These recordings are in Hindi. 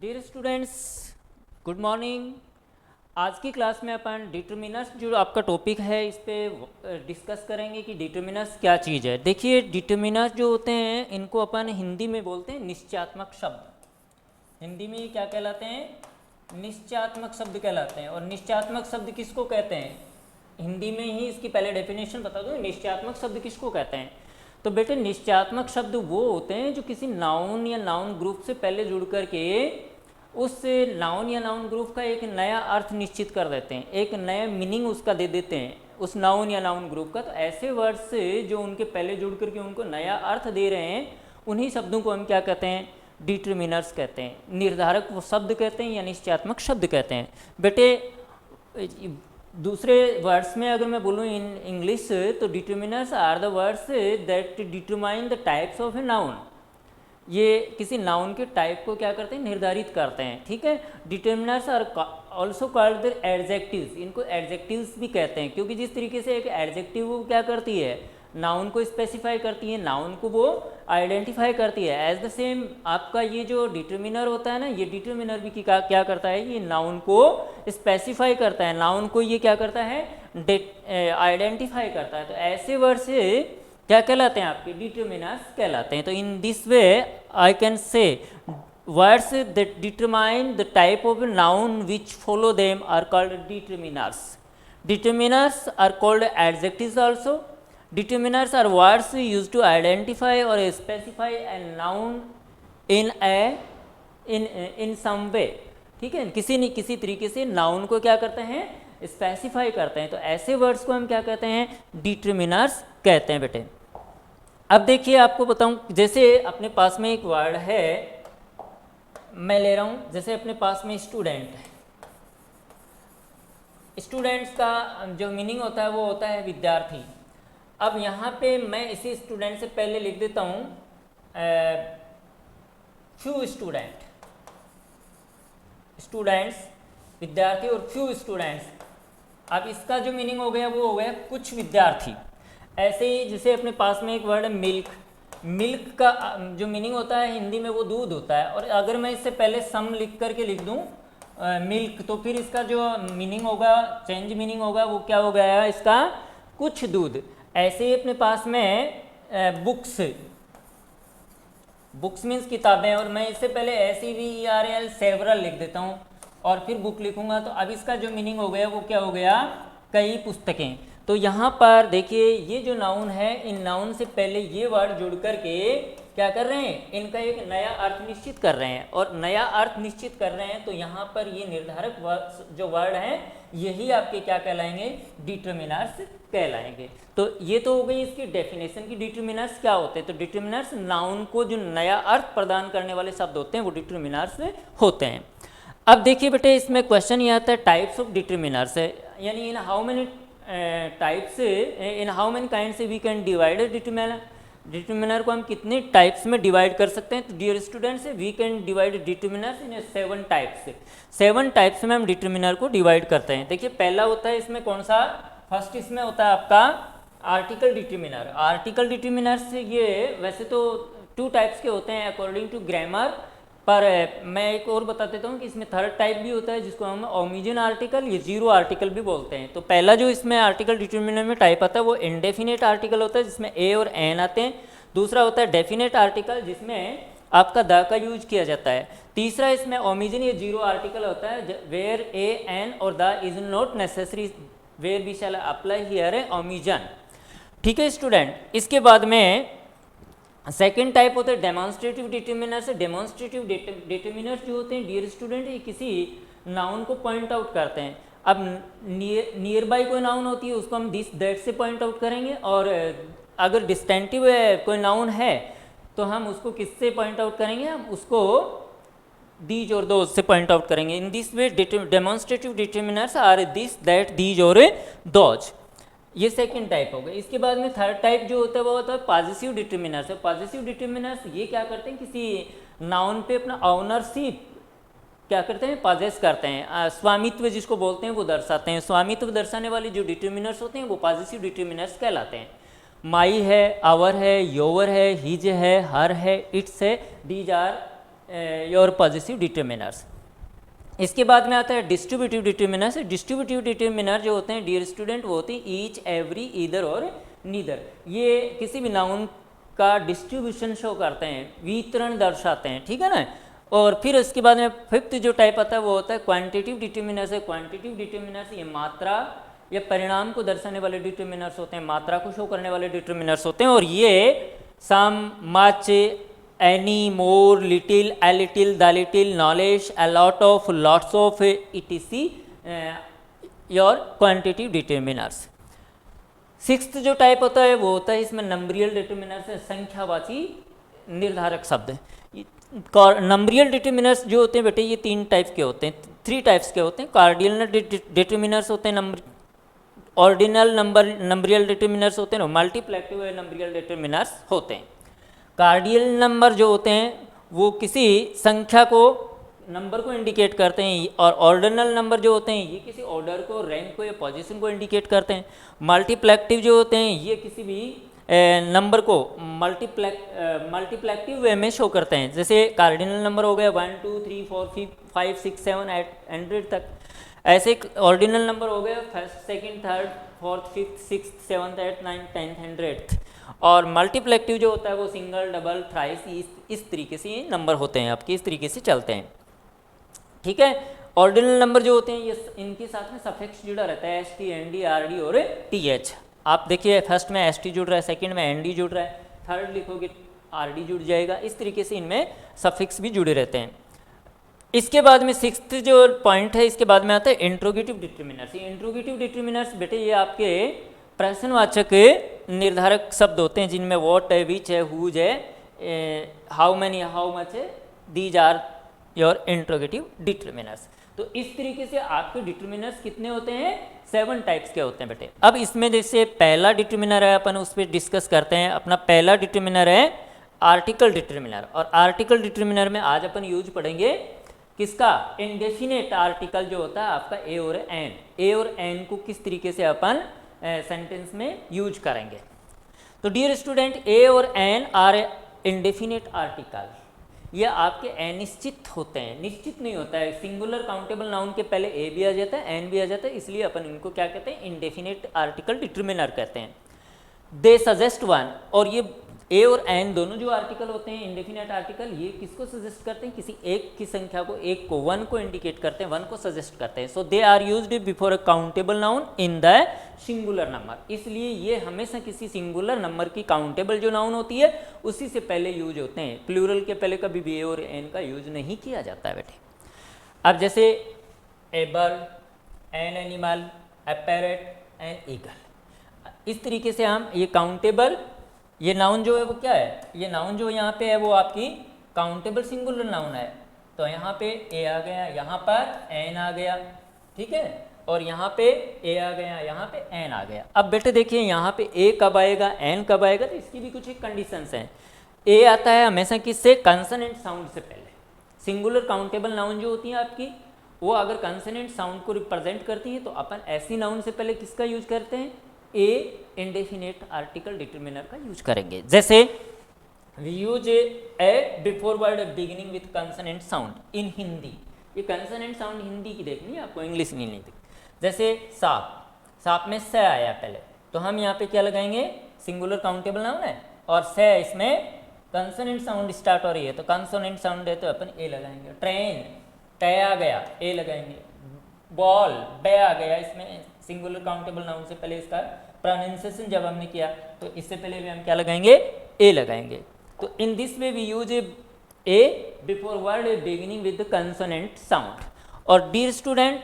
Dear students, good morning. आज की क्लास में अपन डिटर्मिनर्स जो आपका टॉपिक है इस पे डिस्कस करेंगे कि डिटर्मिनर्स क्या चीज़ है। देखिए, डिटर्मिनर्स जो होते हैं इनको अपन हिंदी में बोलते हैं निश्चयात्मक शब्द। हिंदी में ये क्या कहलाते हैं? निश्चयात्मक शब्द कहलाते हैं। और निश्चयात्मक शब्द किसको कहते हैं? हिंदी में ही इसकी पहले डेफिनेशन बता दो, निश्चयात्मक शब्द किसको कहते हैं। तो बेटे, निश्चयात्मक शब्द वो होते हैं जो किसी नाउन या नाउन ग्रुप से पहले जुड़ करके उस नाउन या नाउन ग्रुप का एक नया अर्थ निश्चित कर देते हैं, एक नया मीनिंग उसका दे देते हैं उस नाउन या नाउन ग्रुप का। तो ऐसे वर्ड्स जो उनके पहले जुड़ करके उनको नया अर्थ दे रहे हैं, उन्हीं शब्दों को हम क्या कहते हैं? डिटर्मिनर्स कहते हैं। निर्धारक वो शब्द कहते हैं या निश्चयात्मक शब्द कहते हैं। बेटे, दूसरे वर्ड्स में अगर मैं बोलूँ इन इंग्लिश, तो determiners are the words that determine the types of a noun. ये किसी नाउन के टाइप को क्या करते हैं? निर्धारित करते हैं। ठीक है। Determiners are also called the adjectives. इनको एडजेक्टिव्स भी कहते हैं, क्योंकि जिस तरीके से एक एडजेक्टिव वो क्या करती है? नाउन को स्पेसिफाई करती है, नाउन को वो आइडेंटिफाई करती है। एज द सेम आपका ये जो डिटर्मिनर होता है ना, ये डिटर्मिनर भी क्या करता है? ये नाउन को स्पेसिफाई करता है, नाउन को ये क्या करता है? आइडेंटिफाई करता है। तो ऐसे वर्ड से क्या कहलाते हैं? आपके डिटर्मिनर्स कहलाते हैं। तो in this way I can say words that determine the type of noun which follow them are called determiners. Determiners are called adjectives also. Determiners are words used to identify or specify a noun in some way। ठीक है, किसी न किसी तरीके से नाउन को क्या करते हैं? स्पेसिफाई करते हैं। तो ऐसे वर्ड्स को हम क्या कहते हैं? डिटर्मिनर्स कहते हैं। बेटे, अब देखिए, आपको बताऊं, जैसे अपने पास में एक वर्ड है, मैं ले रहा हूं, जैसे अपने पास में स्टूडेंट है। स्टूडेंट्स का जो मीनिंग होता है वो होता है विद्यार्थी। अब यहाँ पे मैं इसी स्टूडेंट से पहले लिख देता हूँ फ्यू स्टूडेंट्स विद्यार्थी, और फ्यू स्टूडेंट्स। अब इसका जो मीनिंग हो गया वो हो गया कुछ विद्यार्थी। ऐसे ही जैसे अपने पास में एक वर्ड है मिल्क। मिल्क का जो मीनिंग होता है हिंदी में वो दूध होता है, और अगर मैं इससे पहले सम लिख करके लिख दूँ मिल्क, तो फिर इसका जो मीनिंग होगा, चेंज मीनिंग होगा, वो क्या हो गया? इसका कुछ दूध। ऐसे ही अपने पास में बुक्स मीन्स किताबें, और मैं इससे पहले SEVERAL सेवरल लिख देता हूँ और फिर बुक लिखूंगा, तो अब इसका जो मीनिंग हो गया वो क्या हो गया? कई पुस्तकें। तो यहाँ पर देखिए, ये जो नाउन है, इन नाउन से पहले ये वर्ड जुड़ करके क्या कर रहे हैं? इनका एक नया अर्थ निश्चित कर रहे हैं, और नया अर्थ निश्चित कर रहे हैं। तो यहाँ पर ये निर्धारक जो वर्ड हैं, यही आपके क्या कहलाएंगे? डिटर्मिनर्स कहलाएंगे। तो ये तो हो गई इसकी डेफिनेशन की डिटर्मिनर्स क्या होते हैं। तो डिटर्मिनर्स नाउन को जो नया अर्थ प्रदान करने वाले शब्द होते हैं वो डिटर्मिनर्स होते हैं। अब देखिए बेटे, इसमें क्वेश्चन ये आता है टाइप्स ऑफ डिटर्मिनर्स है, यानी in how many types, in how many kind से we can divide determiner. Determiner को हम कितने टाइप्स में डिवाइड कर सकते हैं? तो dear students, we can divide determiners in 7 types. 7 types में हम डिटर्मिनर को डिवाइड करते हैं। देखिए, पहला होता है इसमें कौन सा? फर्स्ट इसमें होता है आपका आर्टिकल डिटर्मिनर। आर्टिकल डिटर्मिनर्स ये वैसे तो 2 टाइप्स के होते हैं अकॉर्डिंग टू ग्रामर, पर मैं एक और बता देता हूँ कि इसमें थर्ड टाइप भी होता है जिसको हम ओमिजन आर्टिकल या जीरो आर्टिकल भी बोलते हैं। तो पहला जो इसमें आर्टिकल डिटर्मिनर में टाइप आता है वो इंडेफिनेट आर्टिकल होता है, जिसमें ए और एन आते हैं। दूसरा होता है डेफिनेट आर्टिकल, जिसमें आपका द का यूज किया जाता है। तीसरा इसमें ओमिजन या जीरो आर्टिकल होता है, वेयर ए एन और the is not necessary, where we shall apply here omission. ठीक है स्टूडेंट, इसके बाद में सेकेंड टाइप होता है डेमोन्स्ट्रेटिव डिटर्मिनर्स। डेमोन्स्ट्रेटिव डिटर्मिनर्स जो होते हैं डियर स्टूडेंट, ये किसी नाउन को पॉइंट आउट करते हैं। अब नियर बाई कोई नाउन होती है उसको हम दिस दैट से पॉइंट आउट करेंगे, और अगर डिस्टेंटिव कोई नाउन है तो हम उसको किससे पॉइंट आउट करेंगे? हम उसको दीज और दोज से पॉइंट आउट करेंगे। In this way demonstrative determiners are this that these और दोज। ये सेकंड टाइप हो गया। इसके बाद में थर्ड टाइप जो होता है वो होता है पॉजिटिव डिटर्मिनर्स। पॉजिटिव डिटर्मिनर्स ये क्या करते हैं? किसी नाउन पे अपना ऑनरशिप क्या करते हैं? पॉजेस करते हैं, स्वामित्व जिसको बोलते हैं वो दर्शाते हैं। स्वामित्व दर्शाने वाले जो डिटर्मिनर्स होते हैं वो पॉजिटिव डिटर्मिनर्स कहलाते हैं। माई है, आवर है, योवर है, हिज है, हर है, इट्स है, these are your possessive determiners. इसके बाद में आता है डिस्ट्रीब्यूटिव डिटर्मिनर्स। डिस्ट्रीब्यूटिव डिटर्मिनर जो होते हैं डियर स्टूडेंट वो होते हैं ईच, एवरी, ईदर और नीदर। ये किसी भी नाउन का डिस्ट्रीब्यूशन शो करते हैं, वितरण दर्शाते हैं, ठीक है ना। और फिर इसके बाद में फिफ्थ जो टाइप आता है वो होता है क्वांटिटिव डिटर्मिनर्स है। क्वांटिटिव डिटर्मिनर्स ये मात्रा या परिणाम को दर्शाने वाले डिटर्मिनर्स होते हैं, मात्रा को शो करने वाले डिटर्मिनर्स होते हैं। और ये some, much, any, more, little, a little, the little, knowledge, a lot of, lots of, etc your quantitative determiners. Sixth जो टाइप होता है वो होता है इसमें नंबरियल डिटर्मिनर्स है, संख्यावाची निर्धारक शब्द। नंबरियल डिटर्मिनर्स जो होते हैं बेटे ये तीन टाइप के होते हैं, थ्री टाइप्स के होते हैं। कार्डिनल डिटर्मिनर्स होते हैं, ऑर्डिनल नंबरियल डिटर्मिनर्स होते हैं, मल्टीप्लेक्टिव नंबरियल डिटर्मिनर्स होते हैं। कार्डियल नंबर जो होते हैं वो किसी संख्या को, नंबर को इंडिकेट करते हैं, और ऑर्डिनल नंबर जो होते हैं ये किसी ऑर्डर को, रैंक को या पोजीशन को इंडिकेट करते हैं। मल्टीप्लेक्टिव जो होते हैं ये किसी भी नंबर को मल्टीप्लेक्टिव वे में शो करते हैं। जैसे कार्डिनल नंबर हो गया 1 2 3 4 5 6 7 8 100 तक। ऐसे ऑर्डिनल नंबर हो गया first, second, third, fourth, fifth, sixth, seventh, eighth, ninth, tenth, 100th। और मल्टीप्लेक्टिव जो होता है वो सिंगल, डबल, थ्राइस, इस तरीके से ये नंबर होते हैं आपके, इस तरीके से चलते हैं, ठीक है। ऑर्डिनल नंबर जो होते हैं ये इनके साथ में सफिक्स जुड़ा रहता है, S T, N D, R D और टी एच। आप देखिए फर्स्ट में एस टी जुड़ रहा है, सेकंड में एन डी जुड़ रहा है, थर्ड लिखोगे आर डी जुड़ जाएगा। इस तरीके से इनमें सफिक्स भी जुड़े रहते हैं। इसके बाद में सिक्स्थ जो पॉइंट है, इसके बाद में आता है इंट्रोगेटिव डिटर्मिनर्स। ये इंट्रोगेटिव डिटर्मिनर्स बेटे ये आपके प्रश्नवाचक निर्धारक शब्द होते हैं, जिनमें व्हाट है, विच है, हुज है, हाउ मैनी, हाउ मच है, these are your interrogative determiners. तो इस तरीके से आपके डिटर्मिनर्स कितने होते हैं? 7 टाइप्स के होते हैं बेटे। अब इसमें जैसे पहला डिटर्मिनर है, अपन उस पर डिस्कस करते हैं। अपना पहला डिटर्मिनर है आर्टिकल डिटर्मिनर, और आर्टिकल डिटर्मिनर में आज अपन यूज पढ़ेंगे किसका? इंडेफिनेट आर्टिकल जो होता है आपका ए और एन। ए और एन को किस तरीके से अपन सेंटेंस में यूज करेंगे। तो डियर स्टूडेंट, ए और एन आर इंडेफिनेट आर्टिकल। ये आपके अनिश्चित होते हैं, निश्चित नहीं होता है। सिंगुलर काउंटेबल नाउन के पहले ए भी आ जाता है, एन भी आ जाता है, इसलिए अपन इनको क्या कहते हैं? इंडेफिनेट आर्टिकल डिटर्मिनर कहते हैं। दे सजेस्ट वन, और ये ए और एन दोनों जो आर्टिकल होते हैं इंडेफिनेट आर्टिकल, ये किसको सजेस्ट करते हैं? किसी एक की संख्या को, एक को, वन को इंडिकेट करते हैं, वन को सजेस्ट करते हैं। So they are used before a countable noun in the singular number. इसलिए ये हमेशा किसी सिंगुलर नंबर की काउंटेबल जो नाउन होती है उसी से पहले यूज होते हैं। प्लूरल के पहले कभी भी ए और एन का यूज नहीं किया जाता है बेटे। अब जैसे a bird, an animal, a parrot, an eagle, इस तरीके से हम ये काउंटेबल, ये नाउन जो है वो क्या है? ये नाउन जो यहाँ पे है वो आपकी काउंटेबल सिंगुलर नाउन है। तो यहाँ पे ए आ गया, यहाँ पर एन आ गया, ठीक है, और यहाँ पे ए आ गया, यहाँ पे एन आ गया। अब बेटे देखिए यहाँ पे ए कब आएगा, एन कब आएगा, तो इसकी भी कुछ एक कंडीशंस हैं। ए आता है हमेशा किससे? कंसोनेंट साउंड से पहले। सिंगुलर काउंटेबल नाउन जो होती है आपकी, वो अगर कंसोनेंट साउंड को रिप्रेजेंट करती है तो अपन ऐसी नाउन से पहले किसका यूज करते हैं? ए इंडेफिनेट आर्टिकल डिटर्मिनर का यूज करेंगे। जैसे we use a before word beginning with consonant sound in Hindi. ये कंसोनेंट साउंड हिंदी की देखनी है आपको, इंग्लिश नहीं दिखती। जैसे सांप, सांप में स आया पहले, तो हम यहाँ पे क्या लगाएंगे? सिंगुलर काउंटेबल नाउन है और स इसमें कंसोनेंट साउंड स्टार्ट हो रही है, तो कंसोनेंट साउंड है तो अपन ए लगाएंगे। ट्रेन, ट आ गया, ए लगाएंगे। बॉल, ब आ गया, इसमें सिंगुलर काउंटेबल नाउन से पहले इसका प्रोनाउंसिएशन जब हमने किया तो इससे पहले भी हम क्या लगाएंगे? ए लगाएंगे। तो in this way we use a before word beginning with consonant sound. और डियर स्टूडेंट,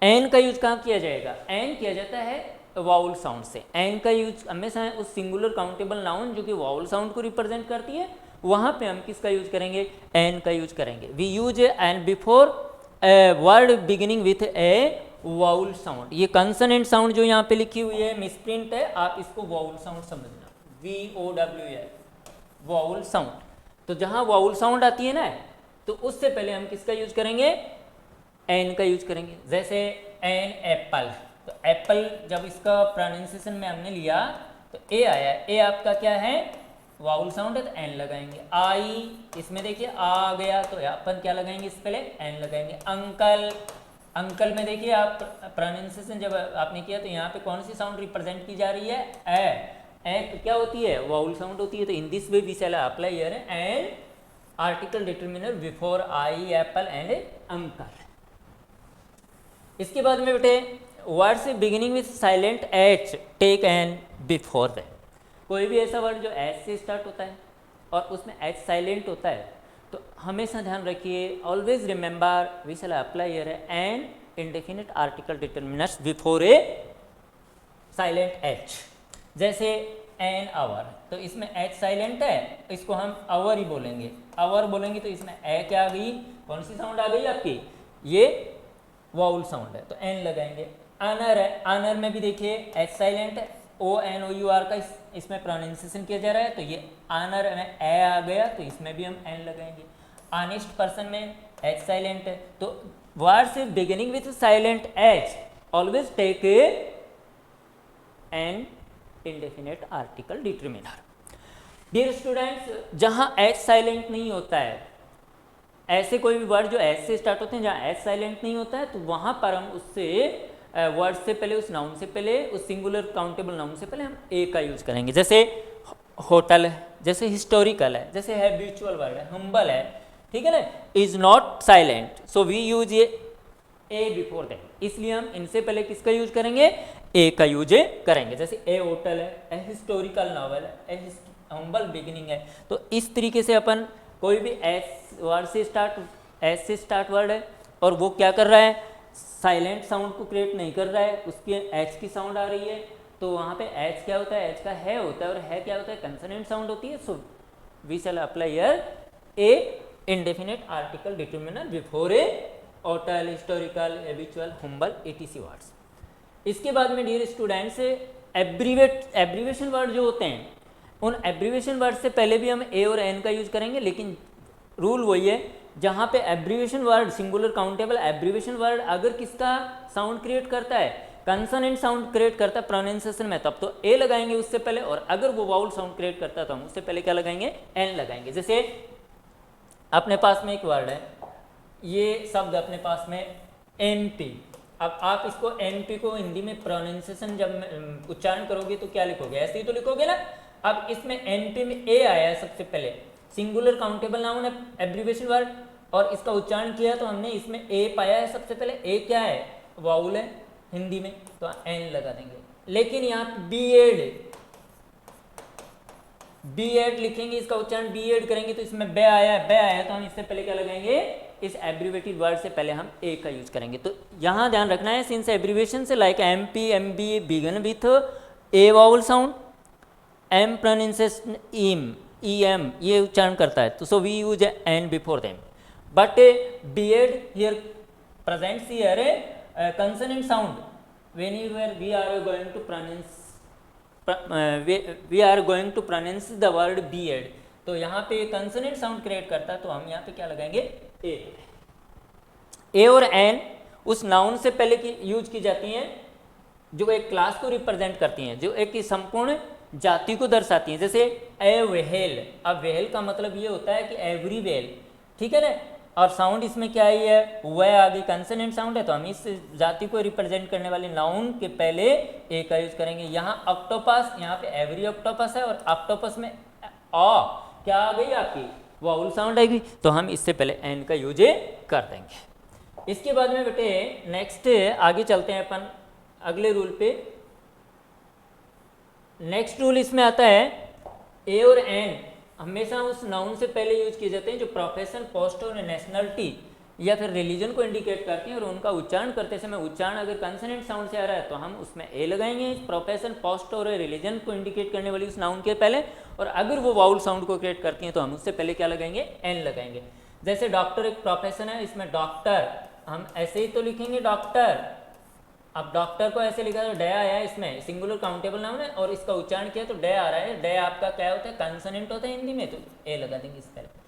एन का यूज कहाँ किया जाएगा? एन किया जाता है वाउल साउंड से। एन का यूज हमेशा है उस सिंगुलर काउंटेबल नाउन जो कि वाउल साउंड को रिप्रेजेंट करती है, वहाँ पे हम किसका यूज करेंगे? एन का यूज करेंगे। We use an before word beginning with a vowel sound. ये कंसोनेंट साउंड जो यहाँ पे लिखी हुई है मिसप्रिंट है, आप इसको वाउल साउंड समझना, VOWL, वाउल साउंड। तो जहाँ वाउल साउंड आती है ना, तो उससे पहले हम किसका यूज करेंगे? एन का यूज करेंगे। जैसे एन एप्पल, तो एप्पल जब इसका प्रोनाउंसिएशन में हमने लिया तो ए आया। ए आपका क्या है? वाउल साउंड है तो एन लगाएंगे। आई, इसमें देखिए आ गया तो अपन क्या लगाएंगे, इस पहले एन लगाएंगे। अंकल, अंकल में देखिए आप प्रोनाउंसिएशन जब आपने किया तो यहाँ पे कौन सी साउंड रिप्रेजेंट की जा रही है, ए क्या होती है, वाउल साउंड होती है। तो in this way we shall apply here an article determiner before I, apple and uncle. इसके बाद में बेटे words beginning with silent H take an before that. कोई भी ऐसा वर्ड जो एच से स्टार्ट होता है और उसमें एच साइलेंट होता है तो हमेशा ध्यान रखिए, always remember we shall apply here an indefinite article determiners before a silent H. जैसे एन आवर, तो इसमें एच साइलेंट है, इसको हम आवर ही बोलेंगे, आवर बोलेंगे तो इसमें ए क्या आ गई, कौन सी साउंड आ गई आपकी, ये वाउल साउंड है तो एन लगाएंगे। आनर है, आनर में भी देखिए एच साइलेंट है, O N O U R का इसमें प्रोनाउंसिएशन किया जा रहा है तो ये आनर में ए आ गया तो इसमें भी हम एन लगाएंगे। ऑनेस्ट पर्सन में एच साइलेंट है तो words beginning with silent H always take an indefinite article determiner. Dear students, जहां एच साइलेंट नहीं होता है, ऐसे कोई भी वर्ड जो एच से स्टार्ट होते हैं जहां एच साइलेंट नहीं होता है तो वहां पर हम उससे वर्ड से पहले, उस नाउन से पहले, उस सिंगुलर काउंटेबल नाउन से पहले हम ए का यूज करेंगे। जैसे होटल है, जैसे हिस्टोरिकल है, जैसे हैबिचुअल वर्ड है, हम्बल है, ठीक है ना, is not silent so we use a before that, इसलिए हम इनसे पहले किसका यूज करेंगे, ए का यूज करेंगे। जैसे ए होटल है, ए हिस्टोरिकल नॉवल है, ए हम्बल बिगिनिंग है। तो इस तरीके से अपन कोई भी एस वर्ड से स्टार्ट, एस से स्टार्ट वर्ड है और वो क्या कर रहा है, साइलेंट साउंड को क्रिएट नहीं कर रहा है, उसके एच की साउंड आ रही है तो वहाँ पे एच क्या होता है, एच का है होता है और है क्या होता है, कंसोनेंट साउंड होती है। So we shall apply here a indefinite article determiner before a hotel, historical, habitual, humble, etc words. इसके बाद में डियर स्टूडेंट्स एब्रीवेशन वर्ड जो होते हैं उन एब्रीवेशन वर्ड से पहले भी हम ए और एन का यूज करेंगे, लेकिन रूल वही है, जहाँ पे abbreviation word, singular countable abbreviation word अगर किसका साउंड क्रिएट करता है, कंसोनेंट साउंड क्रिएट करता है प्रोनाउंसिएशन में, तब तो ए लगाएंगे उससे पहले, और अगर वो वाउल साउंड क्रिएट करता है तो हम उससे पहले क्या लगाएंगे, एन लगाएंगे। जैसे अपने पास में एक वर्ड है, ये शब्द अपने पास में एमपी, अब आप इसको एमपी को हिंदी में प्रोनाउंसिएशन जब उच्चारण करोगे तो क्या लिखोगे, ऐसे ही तो लिखोगे ना। अब इसमें एनपी में ए आया है सबसे पहले, सिंगुलर काउंटेबल नाउन है, एब्रीवेशन वर्ड, और इसका उच्चारण किया तो हमने इसमें ए पाया है सबसे पहले। ए क्या है, वाउल है हिंदी में, तो एन लगा देंगे। लेकिन यहाँ बी एड लिखेंगे, इसका उच्चारण बी एड करेंगे तो इसमें बे आया है तो हम इससे पहले क्या लगाएंगे, इस एब्रीवेटेड वर्ड से पहले हम ए का यूज करेंगे। तो यहाँ ध्यान रखना है, सिंस एब्रीवेशन से like M P M B begin with a vowel sound, M pronunciation em E M ये उच्चारण करता है, तो so we use an before them. But B add here presents here consonant sound whenever we are going to pronounce we are going to pronounce the word beard, तो यहाँ पे कंसोनेंट साउंड क्रिएट करता है तो हम यहाँ पे क्या लगाएंगे, ए और एन उस नाउन से पहले की यूज की जाती हैं जो एक क्लास को रिप्रेजेंट करती हैं, जो एक संपूर्ण जाति को दर्शाती हैं। जैसे ए वेहेल, अब वेहेल का मतलब ये होता है कि एवरी वेल, ठीक है ना, और साउंड इसमें क्या ही है, वह आगे कंसोनेंट साउंड है तो हम इस जाति को रिप्रेजेंट करने वाले नाउन के पहले ए का यूज करेंगे। यहाँ ऑक्टोपस, यहाँ पे एवरी ऑक्टोपस है और ऑक्टोपस में क्या आ गई आपकी, वाउल साउंड आएगी, तो हम इससे पहले एन का यूज कर देंगे। इसके बाद में बेटे नेक्स्ट आगे चलते हैं अपन अगले रूल पे। नेक्स्ट रूल इसमें आता है ए और एन हमेशा उस नाउन से पहले यूज किए जाते हैं जो प्रोफेशन, पोस्ट और नेशनलिटी या फिर रिलीजन को इंडिकेट करती हैं, और उनका उच्चारण करते समय उच्चारण अगर कंसोनेंट साउंड से आ रहा है तो हम उसमें ए लगाएंगे प्रोफेशन, पोस्ट और रिलीजन को इंडिकेट करने वाली उस नाउन के पहले, और अगर वो वाउल साउंड को क्रिएट करती हैं तो हम उससे पहले क्या लगाएंगे, एन लगाएंगे। जैसे डॉक्टर एक प्रोफेशन है, इसमें डॉक्टर हम ऐसे ही तो लिखेंगे डॉक्टर, अब डॉक्टर को ऐसे लिखा तो डे आया है, इसमें सिंगुलर काउंटेबल नाउन है और इसका उच्चारण किया तो डे आ रहा है, डे आपका क्या होता है, कंसोनेंट होता है हिंदी में, तो ए लगा देंगे इस तरह।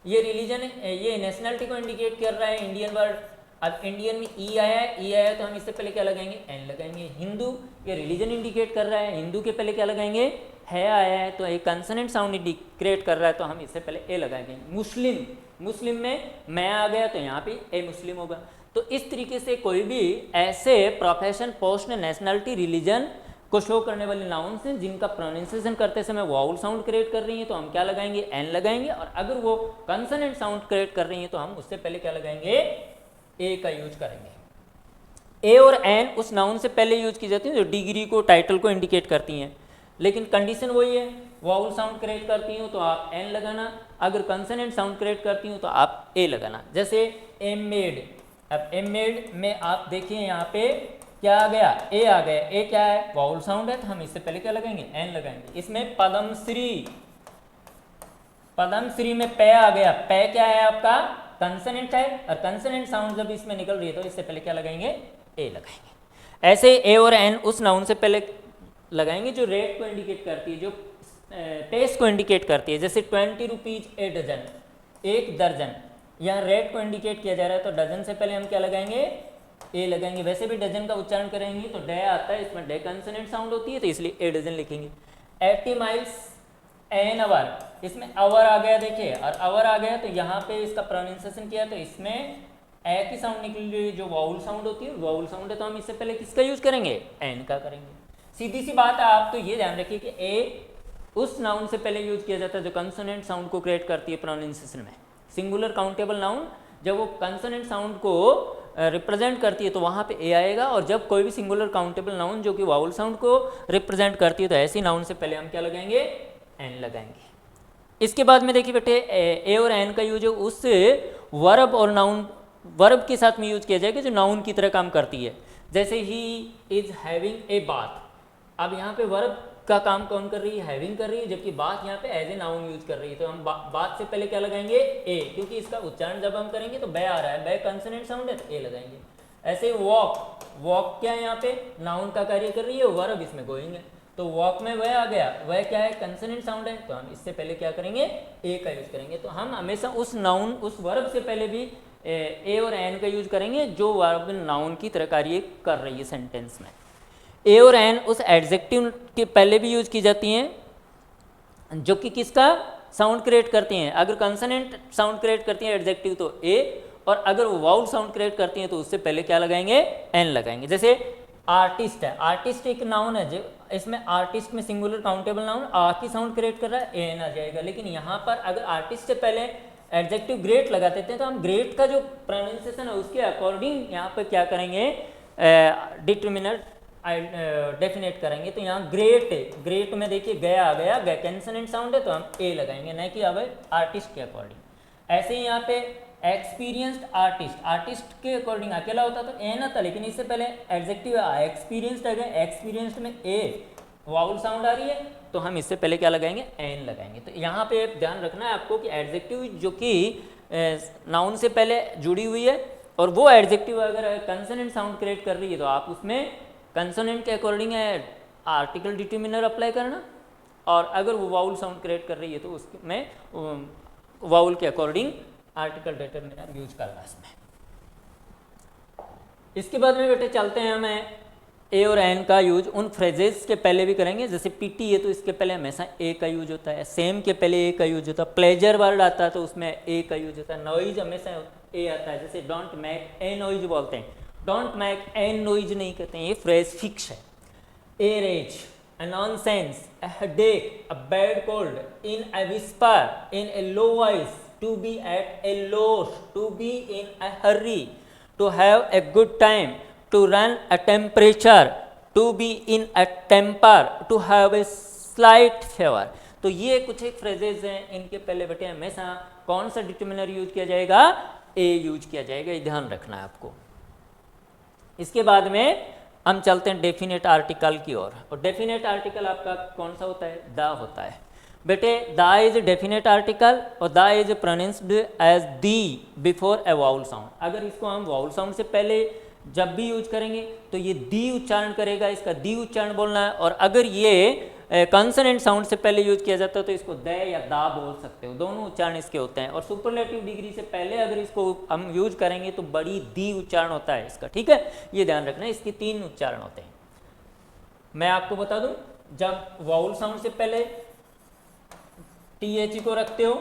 ये रिलीजन है, ये नेशनलिटी को इंडिकेट कर रहा है, इंडियन वर्ड, अब इंडियन में ई आया है, ई आया है तो हम इससे पहले क्या लगाएंगे, एन लगाएंगे। हिंदू, ये रिलीजन इंडिकेट कर रहा है, हिंदू के पहले क्या लगाएंगे, है आया है तो एक कंसोनेंट साउंड क्रिएट कर रहा है, तो हम इससे पहले ए लगाएंगे। मुस्लिम, मुस्लिम में मैं आ गया तो यहाँ पे ए मुस्लिम होगा। तो इस तरीके से कोई भी ऐसे प्रोफेशन, पोस्ट, नेशनलिटी, रिलीजन को शो करने वाले नाउन्स हैं जिनका प्रोनाउंसिएशन करते समय वाउल साउंड क्रिएट कर रही हैं, तो हम क्या लगाएंगे, एन लगाएंगे। और अगर वो कंसोनेंट साउंड क्रिएट कर रही हैं तो हम उससे पहले क्या लगाएंगे, ए का यूज करेंगे। ए और एन उस नाउन से पहले यूज की जाती हैं जो डिग्री को, टाइटल को इंडिकेट करती हैं, लेकिन कंडीशन वही है, वाउल साउंड क्रिएट करती हो तो आप एन लगाना, अगर कंसोनेंट साउंड क्रिएट करती हो तो आप ए लगाना। जैसे एम मेड, अब एम मेड में आप देखिए यहाँ पे क्या आ गया, ए आ गया। ए क्या है, वाउल साउंड है, तो हम इससे पहले क्या लगाएंगे, एन लगाएंगे। इसमें पद्मश्री, पद्मश्री में पे आ गया, पे क्या है आपका, कंसोनेंट है, और कंसोनेंट साउंड जब इसमें निकल रही है तो इससे पहले क्या लगाएंगे, ए लगाएंगे। ऐसे ए और एन उस नाउन से पहले लगाएंगे जो रेट को इंडिकेट करती है, जो टेस्ट को इंडिकेट करती है। जैसे 20 रुपीज ए डजन, एक दर्जन, यहाँ रेट को इंडिकेट किया जा रहा है तो डजन से पहले हम क्या लगाएंगे, ए लगाएंगे। वैसे भी डजन का उच्चारण करेंगे तो डे आता है, इसमें डे कंसोनेंट साउंड होती है तो इसलिए ए डजन लिखेंगे। 80 माइल्स एन आवर, इसमें आवर आ गया देखिए, और आवर आ गया तो यहाँ पे इसका प्रोनाउंसिएशन किया तो इसमें ए की साउंड निकल रही है जो वाउल साउंड होती है, वाउल साउंड है तो हम इससे पहले किसका यूज करेंगे, एन का करेंगे। सीधी सी बात है, आप तो ये ध्यान रखिए कि ए उस नाउन से पहले यूज किया जाता है जो कंसोनेंट साउंड को क्रिएट करती है प्रोनाउंसिएशन में। सिंगुलर काउंटेबल नाउन जब वो कंसोनेंट साउंड को रिप्रेजेंट करती है तो वहाँ पे ए आएगा, और जब कोई भी सिंगुलर काउंटेबल नाउन जो कि वाउल साउंड को रिप्रेजेंट करती है तो ऐसी नाउन से पहले हम क्या लगाएंगे, एन लगाएंगे। इसके बाद में देखिए बेटे, ए और एन का यूज उस वर्ब और नाउन, वर्ब के साथ में यूज किया जाएगा जो नाउन की तरह काम करती है। जैसे he is having a bath, अब यहाँ पे वर्ब का काम कौन कर रही है, हैविंग कर रही है, जबकि बात यहाँ पे एज ए नाउन यूज कर रही है, तो हम बात से पहले क्या लगाएंगे, ए, क्योंकि इसका उच्चारण जब हम करेंगे तो बे आ रहा है, बे कंसोनेंट साउंड है तो ए लगाएंगे। ऐसे वॉक, वॉक क्या है यहाँ पे नाउन का कार्य कर रही है, वर्ब इसमें गोइंग है, तो वॉक में वह आ गया, वह क्या है, कंसोनेंट साउंड है, तो हम इससे पहले क्या करेंगे, ए का यूज करेंगे। तो हम हमेशा उस नाउन, उस वर्ब से पहले भी ए और एन का यूज करेंगे जो वर्ब नाउन की तरह कार्य कर रही है सेंटेंस में। ए और एन उस एडजेक्टिव के पहले भी यूज की जाती हैं जो कि किसका साउंड क्रिएट करती हैं। अगर कंसोनेंट साउंड क्रिएट करती हैं एडजेक्टिव तो ए, और अगर वो वाउल साउंड क्रिएट करती हैं तो उससे पहले क्या लगाएंगे, एन लगाएंगे। जैसे आर्टिस्ट है, आर्टिस्ट एक नाउन है, जो इसमें आर्टिस्ट में सिंगुलर काउंटेबल नाउन आ की साउंड क्रिएट कर रहा है, एन आ जाएगा। लेकिन यहाँ पर अगर आर्टिस्ट से पहले एडजेक्टिव ग्रेट लगा देते हैं तो हम ग्रेट का जो प्रोनाउंसिएशन है उसके अकॉर्डिंग यहाँ पर क्या करेंगे, डिटर्मिनर डेफिनेट करेंगे। तो यहाँ ग्रेट है, ग्रेट में देखिए गया आ गया, गया कंसोनेंट साउंड है तो हम ए लगाएंगे, नहीं कि अब आर्टिस्ट के अकॉर्डिंग। ऐसे ही यहाँ पे एक्सपीरियंस्ड आर्टिस्ट, आर्टिस्ट के अकॉर्डिंग अकेला होता तो ए ना था, लेकिन इससे पहले एडजेक्टिव एक्सपीरियंस्ड आ गया, एक्सपीरियंस्ड में ए वाउल साउंड आ रही है तो हम इससे पहले क्या लगाएंगे, एन लगाएंगे। तो यहाँ पे ध्यान रखना है आपको कि एडजेक्टिव जो कि नाउन से पहले जुड़ी हुई है और वो एडजेक्टिव अगर कंसोनेंट साउंड क्रिएट कर रही है तो आप उसमें कंसोनेंट के अकॉर्डिंग आर्टिकल डिटर्मिनर अप्लाई करना, और अगर वो वाउल साउंड क्रिएट कर रही है तो उसमें वाउल के अकॉर्डिंग आर्टिकल डिटर्मिनर यूज करना इसमें। इसके बाद में बेटे चलते हैं, हमें ए और एन का यूज उन फ्रेजेस के पहले भी करेंगे। जैसे पीटी है तो इसके पहले हमेशा ए का यूज होता है, सेम के पहले ए का यूज होता है, प्लेजर वर्ड आता है तो उसमें ए का यूज होता है, नॉइज हमेशा ए आता है। जैसे डोंट मेक ए नॉइज बोलते हैं, डोंट मेक एन नॉइज नहीं कहते हैं, ये फ्रेज फिक्स है। A rage, a nonsense, a headache, a bad cold, in a whisper, in a low voice, to be at a loss, to be in a hurry, to have a good time, to run a temperature, to be in a temper, to have a slight fever. तो ये कुछ एक फ्रेजेज हैं, इनके पहले बेटे हमेशा कौन सा डिटर्मिनर यूज किया जाएगा, ए यूज किया जाएगा, ये ध्यान रखना है आपको। इसके बाद में हम चलते हैं डेफिनेट आर्टिकल की ओर, और डेफिनेट आर्टिकल आपका कौन सा होता है, द होता है बेटे। द इज डेफिनेट आर्टिकल और the is pronounced as thee before a vowel sound. अगर इसको हम वाउल साउंड से पहले जब भी यूज करेंगे तो ये दी उच्चारण करेगा, इसका दी उच्चारण बोलना है, और अगर ये कंसोनेंट साउंड से पहले यूज किया जाता है तो इसको द या दा बोल सकते हो, दोनों उच्चारण इसके होते हैं। और सुपरलेटिव डिग्री से पहले अगर इसको हम यूज करेंगे तो बड़ी दी उच्चारण होता है इसका, ठीक है, ये ध्यान रखना है, इसके 3 उच्चारण होते हैं। मैं आपको बता दूं, जब वाउल साउंड से पहले TH को रखते हो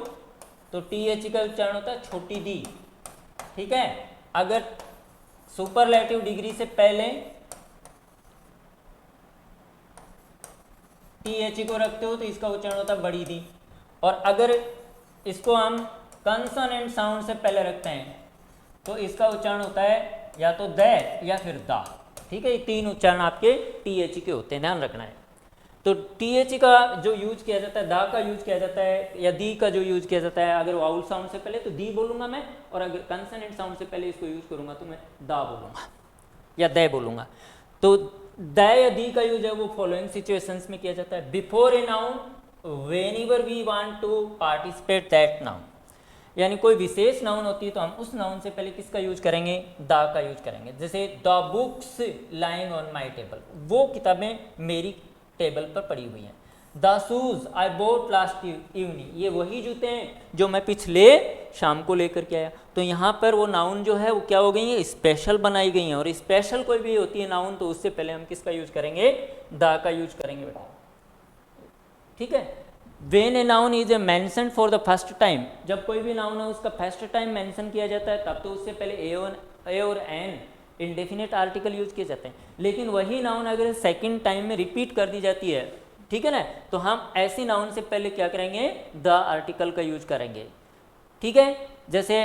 तो TH का उच्चारण होता है छोटी डी, ठीक है। अगर सुपरलेटिव डिग्री से पहले TH को रखते हो तो इसका उच्चारण होता है बड़ी डी। और अगर इसको हम कंसोनेंट साउंड से पहले रखते हैं तो इसका उच्चारण होता है या तो द या फिर दा, ठीक है। ये तीन उच्चारण आपके TH के होते हैं, ध्यान रखना है। तो TH का जो यूज किया जाता है, दा का यूज किया जाता है या दी का जो यूज किया जाता है, अगर वाउल साउंड से पहले तो दी बोलूंगा मैं, और अगर कंसोनेंट साउंड से पहले इसको यूज करूंगा तो मैं दा बोलूंगा या दे बोलूंगा। तो द या दी का यूज है वो फॉलोइंग सिचुएशंस में किया जाता है। Before a noun whenever we want to participate that noun, यानी कोई विशेष नाउन होती है तो हम उस नाउन से पहले किसका यूज करेंगे, दा का यूज करेंगे। जैसे the books lying on my table, वो किताबें मेरी टेबल पर पड़ी हुई हैं। The shoes I boat last evening, ये वही जूते हैं जो मैं पिछले शाम को लेकर के आया। तो यहाँ पर वो नाउन जो है वो क्या हो गई है, स्पेशल बनाई गई हैं। और स्पेशल कोई भी होती है नाउन तो उससे पहले हम किसका यूज करेंगे, दा का यूज करेंगे बेटा, ठीक है। When a noun is a mention for the first time, जब कोई भी नाउन है उसका फर्स्ट टाइम मेंशन किया जाता है तब तो उससे पहले ए और एन इंडेफिनेट आर्टिकल यूज किए जाते हैं। लेकिन वही नाउन अगर सेकंड टाइम में रिपीट कर दी जाती है, ठीक है ना, तो हम ऐसी नाउन से पहले क्या करेंगे, द आर्टिकल का यूज करेंगे, ठीक है। जैसे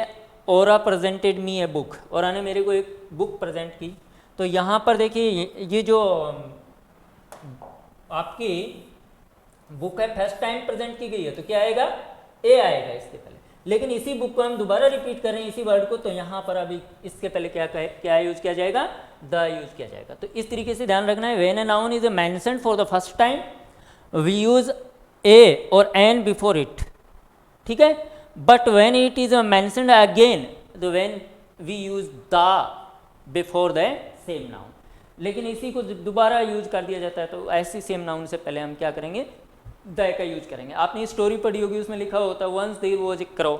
ओरा प्रेजेंटेड मी ए बुक, ओरा ने मेरे को एक बुक प्रेजेंट की। तो यहाँ पर देखिए ये जो आपकी बुक है फर्स्ट टाइम प्रेजेंट की गई है तो क्या आएगा, ए आएगा इसके पहले। लेकिन इसी बुक को हम दोबारा रिपीट कर रहे हैं इसी वर्ड को, तो यहाँ पर अभी इसके पहले क्या यूज किया जाएगा, द यूज किया जाएगा। तो इस तरीके से ध्यान रखना है। When a noun is mentioned for the first time we use a और एन बिफोर इट, ठीक है। But when it is mentioned again तो when we use the before the same noun, लेकिन इसी को दोबारा यूज कर दिया जाता है तो ऐसी सेम नाउन से पहले हम क्या करेंगे, द का यूज करेंगे। आपने स्टोरी पढ़ी होगी, उसमें लिखा होता है once there was a crow,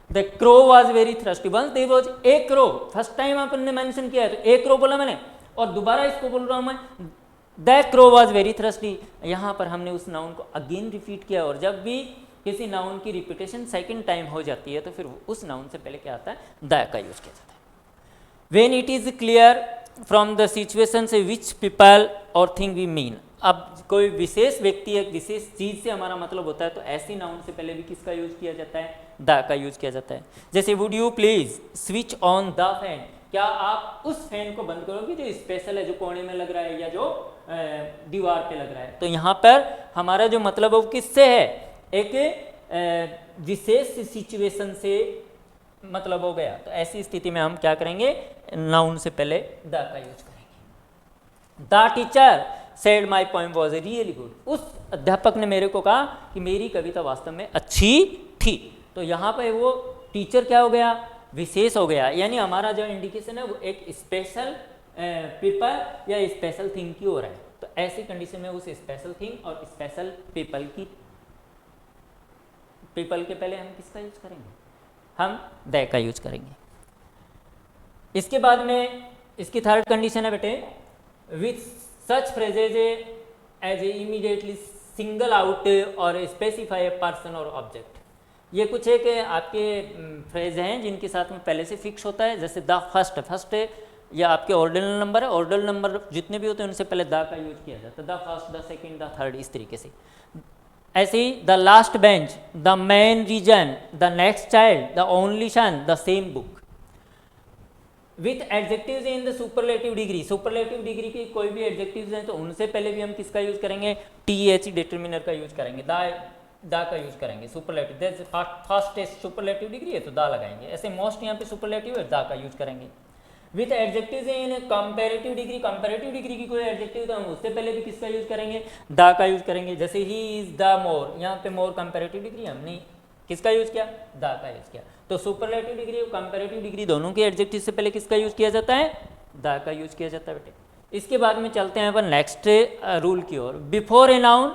the crow was very thirsty, once there was a crow. First time आपने मेंशन किया है तो ए क्रो बोला मैंने, और दोबारा इसको बोल रहा हूं मैं, the crow was very thirsty. यहाँ पर हमने उस नाउन को अगेन रिपीट किया। और जब भी किसी नाउन की रिपीटेशन सेकेंड टाइम हो जाती है तो फिर उस नाउन से पहले क्या आता है, द का यूज किया जाता है। When it is clear from the situation से विच पीपल और थिंग वी मीन, अब कोई विशेष व्यक्ति एक विशेष चीज से हमारा मतलब होता है तो ऐसी नाउन से पहले भी किसका यूज किया जाता है, द का यूज किया जाता है। जैसे would you please switch on the fan, क्या आप उस फैन को बंद करोगे जो स्पेशल है, जो कोने में लग रहा है या जो दीवार पे लग रहा है। तो यहाँ पर हमारा जो मतलब है वो किससे है, एक विशेष सिचुएशन से मतलब हो गया। तो ऐसी स्थिति में हम क्या करेंगे, नाउन से पहले द का यूज करेंगे। The teacher said my poem was really good, उस अध्यापक ने मेरे को कहा कि मेरी कविता वास्तव में अच्छी थी। तो यहाँ पे वो टीचर क्या हो गया, विशेष हो गया, यानी हमारा जो इंडिकेशन है वो एक स्पेशल पीपल या स्पेशल थिंग की ओर है। तो ऐसी कंडीशन में उस स्पेशल थिंग और स्पेशल पीपल के पहले हम किसका यूज करेंगे, हम द का यूज करेंगे। इसके बाद में इसकी थर्ड कंडीशन है बेटे, with such phrases as a immediately single out और स्पेसिफाई ए पर्सन और ऑब्जेक्ट। ये कुछ एक आपके फ्रेज हैं जिनके साथ में पहले से फिक्स होता है। जैसे द फर्स्ट या आपके ऑर्डिनल नंबर है, ऑर्डिनल नंबर जितने भी होते हैं उनसे पहले द का यूज किया जाता है, the first, the second, the third, इस तरीके से। ऐसे ही the last bench, the main reason, the next child, the only son, the same book. With adjectives in the superlative degree, superlative degree की कोई भी एडजेक्टिव्स हैं तो उनसे पहले भी हम किसका यूज करेंगे, TH डिटर्मिनर का यूज करेंगे, दा का यूज करेंगे। सुपरलेटिव फर्स्ट सुपरलेटिव डिग्री है तो दा लगाएंगे। ऐसे मोस्ट यहाँ पे सुपरलेटिव है, दा का यूज करेंगे। With adjectives in comparative degree, comparative degree की कोई एडजेक्टिव तो हम उससे पहले भी किसका यूज करेंगे, दा का यूज करेंगे। जैसे ही इज द मोर, यहाँ पे मोर कंपैरेटिव डिग्री, हमने किसका यूज किया, दा का यूज किया। तो सुपरलेटिव डिग्री और कंपैरेटिव डिग्री दोनों के एडजेक्टिव से पहले किसका यूज किया जाता है, दा का यूज किया जाता है बेटे। इसके बाद में चलते हैं अपन नेक्स्ट रूल की ओर। Before a noun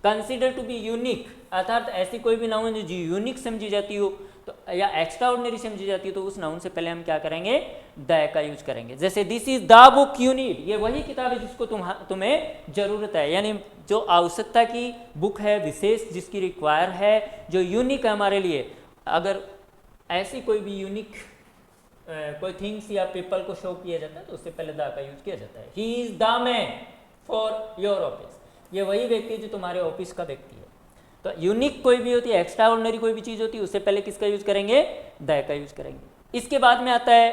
consider to be unique, अर्थात ऐसी कोई भी नाउन जो यूनिक समझी जाती हो तो या एक्स्ट्रा ऑर्डिनरी समझी जाती है तो उस नाउन से पहले हम क्या करेंगे, द का यूज करेंगे। जैसे this is the book you need, ये वही किताब है जिसको तुम्हें जरूरत है, यानी जो आवश्यकता की बुक है, विशेष जिसकी रिक्वायर है, जो यूनिक है हमारे लिए। अगर ऐसी कोई भी यूनिक कोई थिंग्स या पीपल को शो किया जाता है तो उससे पहले द का यूज किया जाता है। He is the man for your office, ये वही व्यक्ति है जो तुम्हारे ऑफिस का व्यक्ति है। तो यूनिक कोई भी होती है, एक्स्ट्रा ऑर्डिनरी कोई भी चीज़ होती है, उससे पहले किसका यूज करेंगे, द का यूज करेंगे। इसके बाद में आता है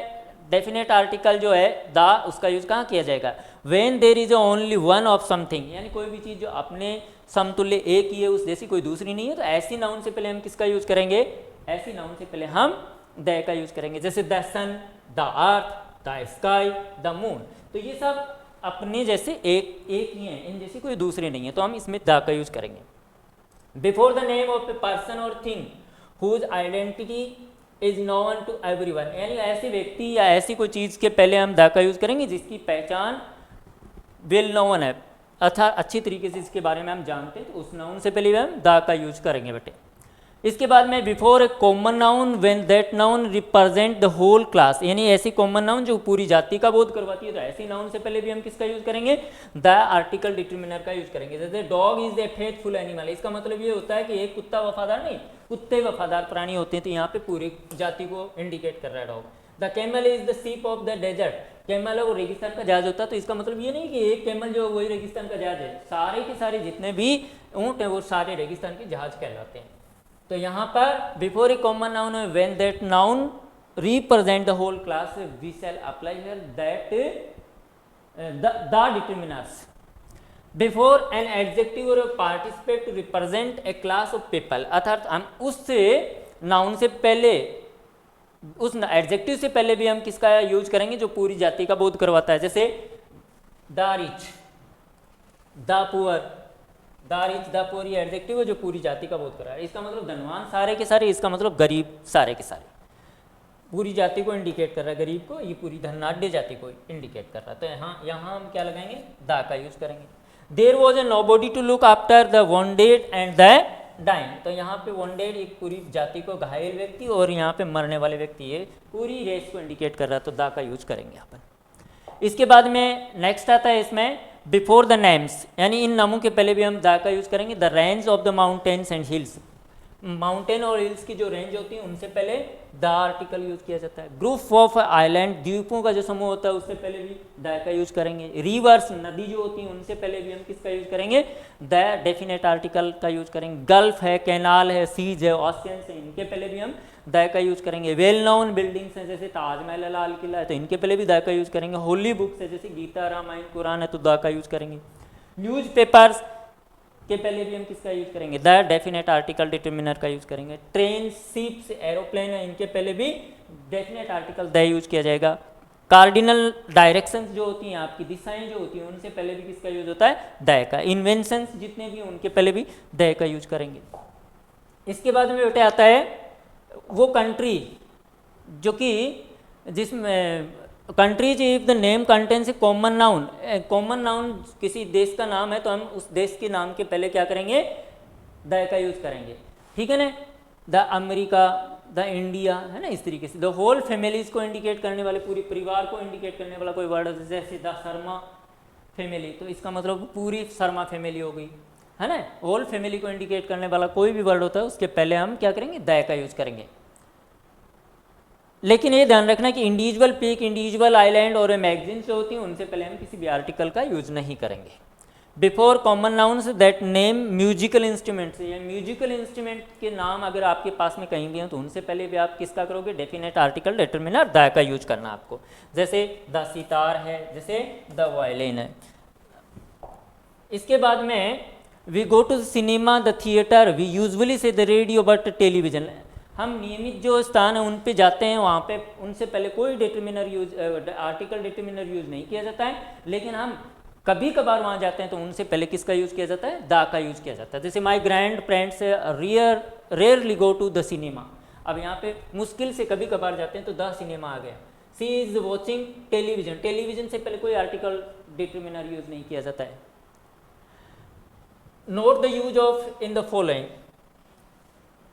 डेफिनेट आर्टिकल जो है द, उसका यूज कहाँ किया जाएगा, when there is only one of something, यानी कोई भी चीज़ जो अपने समतुल्य एक ही है, उस जैसी कोई दूसरी नहीं है, तो ऐसी नाउन से पहले हम किसका यूज करेंगे, ऐसी नाउन से पहले हम द का यूज करेंगे। जैसे the sun, the earth, the sky, the moon, तो ये सब अपने जैसे एक ही हैं, इन जैसी कोई दूसरी नहीं है, तो हम इसमें द का यूज करेंगे। Before the name of a person और thing whose identity is known to everyone, यानी ऐसे व्यक्ति या ऐसी कोई चीज़ के पहले हम द का यूज करेंगे जिसकी पहचान वेल नोन है, अर्थात अच्छी तरीके से इसके बारे में हम जानते हैं, तो उस नाउन से पहले हम द का यूज करेंगे बेटे। इसके बाद में before a common noun when that noun represent the whole class, यानी ऐसी कॉमन नाउन जो पूरी जाति का बोध करवाती है, तो ऐसी नाउन से पहले भी हम किसका यूज करेंगे, द आर्टिकल डिटरमिनर का यूज करेंगे। जैसे dog is a faithful animal, इसका मतलब ये होता है कि एक कुत्ता वफादार नहीं, कुत्ते वफादार प्राणी होते हैं, तो यहाँ पे पूरी जाति को इंडिकेट कर रहा है dog. The camel is the ship of the desert, camel है वो रेगिस्तान का जहाज होता है, तो इसका मतलब ये नहीं कि एक कैमल जो वही रेगिस्तान का जहाज है, सारे के सारे जितने भी ऊँट हैं वो सारे रेगिस्तान के जहाज कहलाते हैं। तो यहाँ पर before a common noun when that noun represent the whole class we shall apply here that the determiners before an adjective और participate to represent a class of people, अर्थात हम उस नाउन से पहले, उस एडजेक्टिव से पहले भी हम किसका यूज करेंगे जो पूरी जाति का बोध करवाता है। जैसे the rich, the poor, the rich, the poor, ये एडजेक्टिव है जो पूरी जाति का बोध कर रहा है। इसका मतलब धनवान सारे के सारे, इसका मतलब गरीब सारे के सारे, पूरी जाति को इंडिकेट कर रहा है, गरीब को, ये पूरी धनाढ्य जाति को इंडिकेट कर रहा है। तो यहाँ हम क्या लगाएंगे, द का यूज करेंगे। There was a nobody to look after the wounded and the dying, तो यहाँ पे वॉन्डेड एक पूरी जाति को, घायल व्यक्ति, और यहाँ पे मरने वाले व्यक्ति, ये पूरी रेस को इंडिकेट कर रहा है, तो द का यूज करेंगे अपन। इसके बाद में नेक्स्ट आता है इसमें बिफोर द नेम्स, यानी इन नामों के पहले भी हम द का यूज करेंगे। The range of the mountains and hills, mountain और हिल्स की जो रेंज होती है उनसे पहले द आर्टिकल यूज किया जाता है। ग्रुप ऑफ आइलैंड, द्वीपों का जो समूह होता है उससे पहले भी द का यूज करेंगे। रिवर्स, नदी जो होती है उनसे पहले भी हम किसका यूज करेंगे, द डेफिनेट आर्टिकल का यूज करेंगे। गल्फ है, कैनाल है, सीज है, ऑशियंस है, इनके पहले भी हम द का यूज करेंगे। वेल नोन बिल्डिंग्स हैं जैसे ताजमहल है, लाल किला है, तो इनके पहले भी द का यूज करेंगे। होली बुक्स है जैसे गीता, रामायण, कुरान है, तो द का यूज करेंगे। न्यूज पेपर्स के पहले भी हम किसका यूज करेंगे, द डेफिनेट आर्टिकल डिटरमिनर का यूज करेंगे। ट्रेन, शिप्स, एरोप्लेन है, इनके पहले भी डेफिनेट आर्टिकल द यूज किया जाएगा। कार्डिनल डायरेक्शंस जो होती हैं, आपकी दिशाएं जो होती हैं, उनसे पहले भी किसका यूज होता है, द का। इन्वेंशंस जितने भी उनके पहले भी द का यूज करेंगे। इसके बाद में बेटे आता है वो कंट्री जो कि जिसमें countries if the name contains A common noun, common noun किसी देश का नाम है तो हम उस देश के नाम के पहले क्या करेंगे, द का यूज करेंगे, ठीक है ना। द अमेरिका, द इंडिया, है ना, इस तरीके से। द होल फैमिलीज को इंडिकेट करने वाले, पूरी परिवार को इंडिकेट करने वाला कोई वर्ड, जैसे द शर्मा फैमिली, तो इसका मतलब पूरी शर्मा फैमिली हो गई, है ना। होल फैमिली को इंडिकेट करने वाला कोई भी वर्ड होता है उसके पहले हम क्या करेंगे, द का यूज करेंगे। लेकिन ये ध्यान रखना कि इंडिविजुअल पीक, इंडिविजुअल आइलैंड और मैगजीन जो होती हैं उनसे पहले हम किसी भी आर्टिकल का यूज नहीं करेंगे। Before common nouns that name musical instruments, या म्यूजिकल इंस्ट्रूमेंट के नाम अगर आपके पास में कहीं भी हैं तो उनसे पहले भी आप किसका करोगे, डेफिनेट आर्टिकल डिटरमिनर द का यूज करना आपको। जैसे द सितार है, जैसे द वायलिन है। इसके बाद में we go to cinema, the theatre, we usually say the radio but television, हम नियमित जो स्थान है उन पे जाते हैं, वहाँ पे उनसे पहले कोई determiner use, article determiner use नहीं किया जाता है। लेकिन हम कभी कभार वहाँ जाते हैं तो उनसे पहले किसका यूज किया जाता है, द का यूज किया जाता है। जैसे my grand parents rarely go to the cinema, अब यहाँ पे मुश्किल से कभी कभार जाते हैं तो द सिनेमा आ गया। सी इज वॉचिंग टेलीविजन, टेलीविजन से पहले कोई आर्टिकल डिटरमिनर यूज नहीं किया जाता है। Note the use of in the following,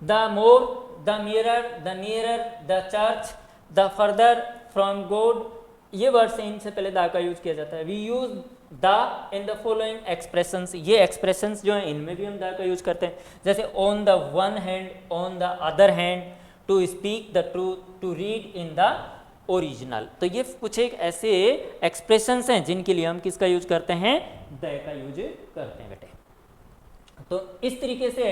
the more, the mirror, the nearer, the church, the further from God, ये वर्ड्स हैं, इनसे पहले द का यूज किया जाता है। We use the in the following expressions, ये एक्सप्रेशंस जो हैं इनमें भी हम द का यूज करते हैं, जैसे on the one hand, on the other hand, to speak the truth, to read in the original. तो ये कुछ एक ऐसे एक्सप्रेशंस हैं जिनके लिए हम किसका यूज करते हैं, द का यूज करते हैं बेटे। तो इस तरीके से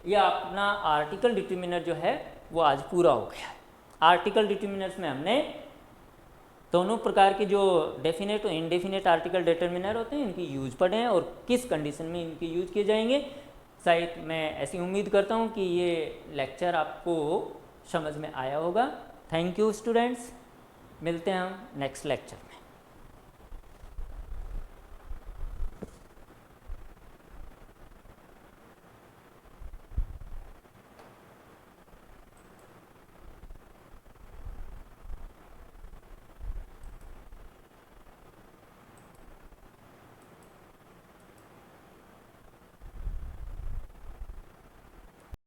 ये अपना आर्टिकल डिटर्मिनर जो है वो आज पूरा हो गया। आर्टिकल डिटर्मिनर्स में हमने दोनों प्रकार के जो डेफिनेट और इनडेफिनेट आर्टिकल डिटर्मिनर होते हैं इनकी यूज पढ़े हैं और किस कंडीशन में इनके यूज किए जाएंगे। शायद मैं ऐसी उम्मीद करता हूँ कि ये लेक्चर आपको समझ में आया होगा। थैंक यू स्टूडेंट्स, मिलते हैं हम नेक्स्ट लेक्चर में।